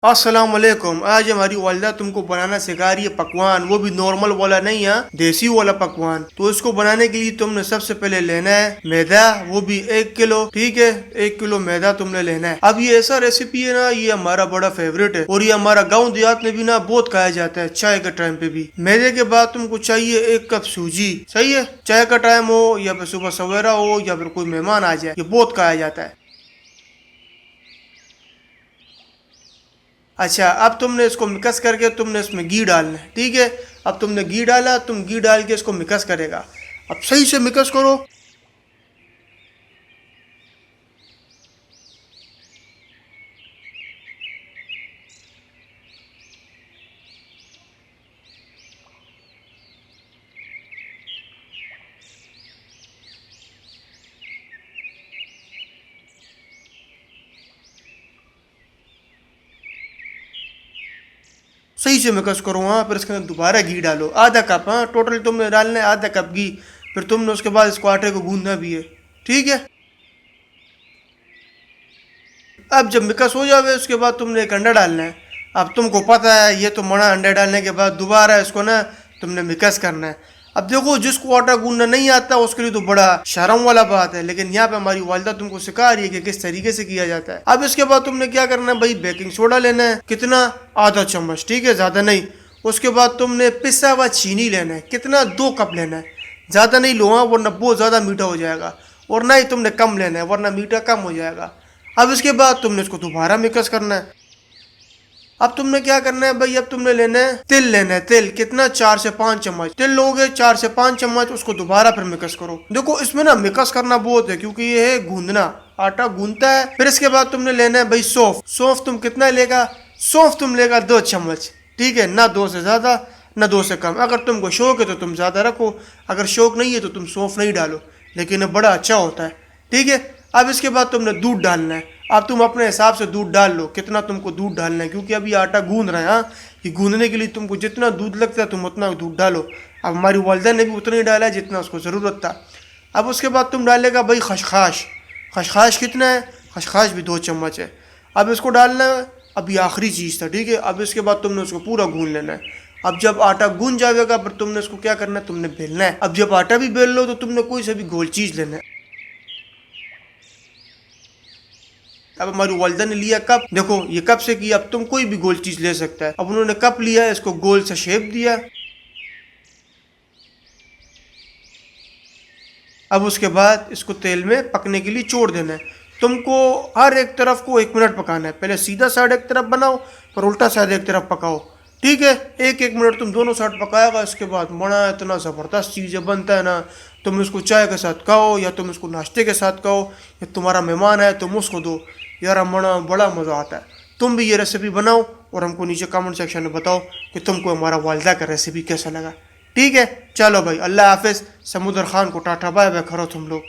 अस्सलाम वालेकुम। आज हमारी वालिदा तुमको बनाना सिखा रही है पकवान, वो भी नॉर्मल वाला नहीं है, देसी वाला पकवान। तो इसको बनाने के लिए तुमने सबसे पहले लेना है मैदा, वो भी 1 किलो। ठीक है, 1 किलो मैदा तुमने लेना है। अब ये ऐसा रेसिपी है ना, ये हमारा बड़ा फेवरेट है और ये हमारा गाँव देहात में भी ना बहुत खाया जाता है, चाय के टाइम पे भी। मैदे के बाद तुमको चाहिए 1 कप सूजी। सही है, चाय का टाइम हो या फिर सुबह सवेरा हो या फिर कोई मेहमान आ जाए, ये बहुत खाया जाता है। अच्छा, अब तुमने इसको मिक्स करके तुमने इसमें घी डालना है। ठीक है, अब तुमने घी डाला, तुम घी डाल के इसको मिक्स करेगा। अब सही से मिक्स करो। सही से मिक्स करो। हाँ, फिर इसके अंदर दोबारा घी डालो, आधा कप। हाँ, टोटल तुमने डालना है आधा कप घी। फिर तुमने उसके बाद इसको आटे को गूंदना भी है। ठीक है, अब जब मिक्स हो जावे उसके बाद तुमने एक अंडा डालना है। अब तुमको पता है ये तो मना, अंडा डालने के बाद दोबारा इसको ना तुमने मिक्स करना है। अब देखो, जिसको आटा गूंदना नहीं आता उसके लिए तो बड़ा शर्म वाला बात है, लेकिन यहाँ पे हमारी वालिदा तुमको सिखा रही है कि किस तरीके से किया जाता है। अब इसके बाद तुमने क्या करना है भाई, बेकिंग सोडा लेना है। कितना? आधा चम्मच। ठीक है, ज़्यादा नहीं। उसके बाद तुमने पिसा हुआ चीनी लेना है। कितना? 2 कप लेना है। ज़्यादा नहीं लो हाँ, वरना बहुत ज़्यादा मीठा हो जाएगा। और ना ही तुमने कम लेना है, वरना मीठा कम हो जाएगा। अब इसके बाद तुमने इसको दोबारा मिक्स करना है। अब तुमने क्या करना है भाई, अब तुमने लेना है तिल। लेना है तिल। कितना? 4 से 5 चम्मच तिल लोगे। 4 से 5 चम्मच। उसको दोबारा फिर मिक्स करो। देखो, इसमें ना मिक्स करना बहुत है, क्योंकि ये है गूंदना, आटा गूंदता है। फिर इसके बाद तुमने लेना है भाई सौंफ। सौंफ तुम कितना लेगा? सौंफ तुम लेगा 2 चम्मच। ठीक है, ना 2 से ज्यादा ना 2 से कम। अगर तुमको शौक है तो तुम ज्यादा रखो, अगर शौक नहीं है तो तुम सौंफ नहीं डालो, लेकिन ये बड़ा अच्छा होता है। ठीक है, अब इसके बाद तुमने दूध डालना है। अब तुम अपने हिसाब से दूध डाल लो, कितना तुमको दूध डालना है, क्योंकि अभी आटा गूंद रहे हैं। हाँ, ये गूंदने के लिए तुमको जितना दूध लगता है तुम उतना दूध डालो। अब हमारी वालिदा ने भी उतना ही डाला है जितना उसको ज़रूरत था। अब उसके बाद तुम डालेगा भाई खशखाश। खशखाश कितना है? खशखाश भी 2 चम्मच है। अब इसको डालना है। अब ये आखिरी चीज़ था। ठीक है, अब इसके बाद तुमने उसको पूरा गूंद लेना है। अब जब आटा गूंद जाएगा फिर तुमने इसको क्या करना है, तुमने बेलना है। अब जब आटा भी बेल लो तो तुमने कोई सा भी गोल चीज़ लेना है। अब हमारी वालिदा ने लिया कप। देखो, ये कप से किया, अब तुम कोई भी गोल चीज ले सकता है। अब उन्होंने कप लिया, इसको गोल सा शेप दिया। अब उसके बाद इसको तेल में पकने के लिए छोड़ देना है। तुमको हर एक तरफ को 1 मिनट पकाना है। पहले सीधा साइड एक तरफ बनाओ, फिर उल्टा साइड एक तरफ पकाओ। ठीक है, 1-1 मिनट तुम दोनों साइड पकाएगा। इसके बाद बड़ा इतना ज़बरदस्त चीज़ें बनता है ना, तुम इसको चाय के साथ खाओ या तुम इसको नाश्ते के साथ खाओ, या तुम्हारा मेहमान है तुम उसको दो। यार, हमारा बड़ा मज़ा आता है। तुम भी ये रेसिपी बनाओ और हमको नीचे कमेंट सेक्शन में बताओ कि तुमको हमारा वालिदा का रेसिपी कैसा लगा। ठीक है, चलो भाई, अल्लाह हाफिज़। समुद्र खान को टाटा बाय बाय करो तुम लोग।